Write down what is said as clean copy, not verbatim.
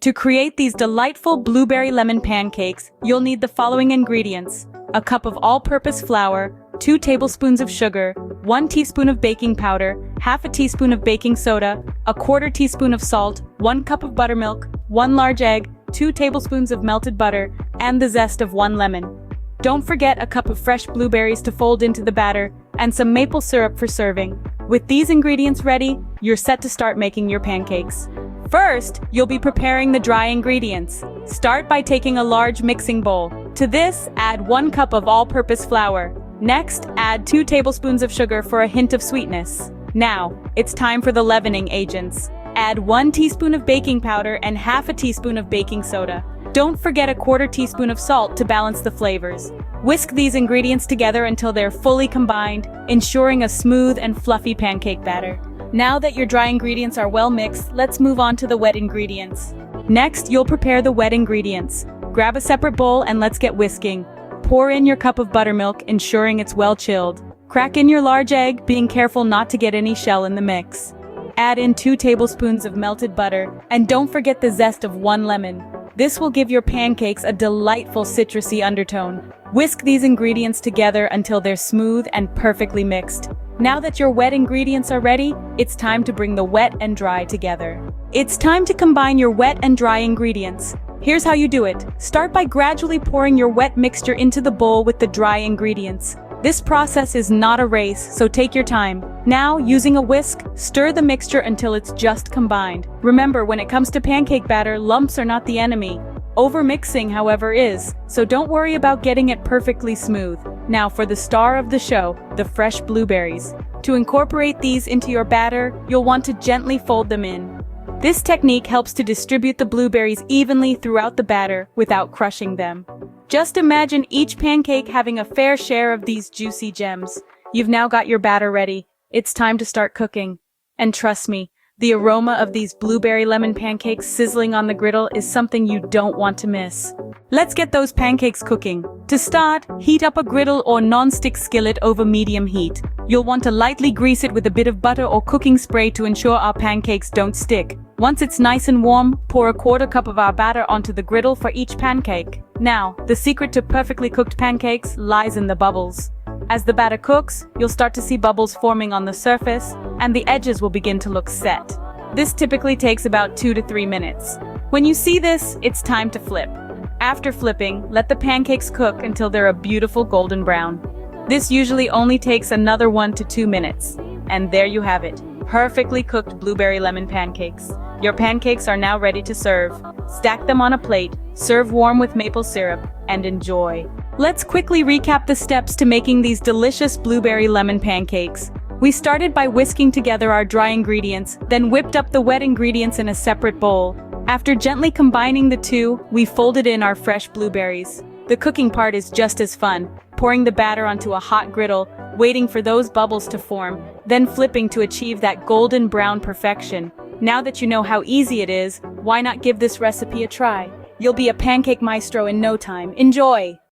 To create these delightful blueberry lemon pancakes, you'll need the following ingredients: a cup of all-purpose flour, 2 tablespoons of sugar, 1 teaspoon of baking powder, half a teaspoon of baking soda, a quarter teaspoon of salt, 1 cup of buttermilk, 1 large egg, 2 tablespoons of melted butter, and the zest of 1 lemon. Don't forget a cup of fresh blueberries to fold into the batter, and some maple syrup for serving. With these ingredients ready, you're set to start making your pancakes. First, you'll be preparing the dry ingredients. Start by taking a large mixing bowl. To this, add 1 cup of all-purpose flour. Next, add 2 tablespoons of sugar for a hint of sweetness. Now, it's time for the leavening agents. Add 1 teaspoon of baking powder and half a teaspoon of baking soda. Don't forget a quarter teaspoon of salt to balance the flavors. Whisk these ingredients together until they're fully combined, ensuring a smooth and fluffy pancake batter. Now that your dry ingredients are well mixed, let's move on to the wet ingredients. Next, you'll prepare the wet ingredients. Grab a separate bowl and let's get whisking. Pour in your cup of buttermilk, ensuring it's well chilled. Crack in your large egg, being careful not to get any shell in the mix. Add in 2 tablespoons of melted butter, and don't forget the zest of 1 lemon. This will give your pancakes a delightful citrusy undertone. Whisk these ingredients together until they're smooth and perfectly mixed. Now that your wet ingredients are ready, it's time to bring the wet and dry together. It's time to combine your wet and dry ingredients. Here's how you do it. Start by gradually pouring your wet mixture into the bowl with the dry ingredients. This process is not a race, so take your time. Now, using a whisk, stir the mixture until it's just combined. Remember, when it comes to pancake batter, lumps are not the enemy. Overmixing, however, is, so don't worry about getting it perfectly smooth. Now for the star of the show, the fresh blueberries. To incorporate these into your batter, you'll want to gently fold them in. This technique helps to distribute the blueberries evenly throughout the batter without crushing them. Just imagine each pancake having a fair share of these juicy gems. You've now got your batter ready. It's time to start cooking. And trust me, the aroma of these blueberry lemon pancakes sizzling on the griddle is something you don't want to miss. Let's get those pancakes cooking. To start, heat up a griddle or non-stick skillet over medium heat. You'll want to lightly grease it with a bit of butter or cooking spray to ensure our pancakes don't stick. Once it's nice and warm, pour a quarter cup of our batter onto the griddle for each pancake. Now, the secret to perfectly cooked pancakes lies in the bubbles. As the batter cooks, you'll start to see bubbles forming on the surface, and the edges will begin to look set. This typically takes about 2 to 3 minutes. When you see this, it's time to flip. After flipping, let the pancakes cook until they're a beautiful golden brown. This usually only takes another 1 to 2 minutes. And there you have it, perfectly cooked blueberry lemon pancakes. Your pancakes are now ready to serve. Stack them on a plate, serve warm with maple syrup, and enjoy. Let's quickly recap the steps to making these delicious blueberry lemon pancakes. We started by whisking together our dry ingredients, then whipped up the wet ingredients in a separate bowl. After gently combining the two, we folded in our fresh blueberries. The cooking part is just as fun, pouring the batter onto a hot griddle, waiting for those bubbles to form, then flipping to achieve that golden brown perfection. Now that you know how easy it is, why not give this recipe a try? You'll be a pancake maestro in no time. Enjoy!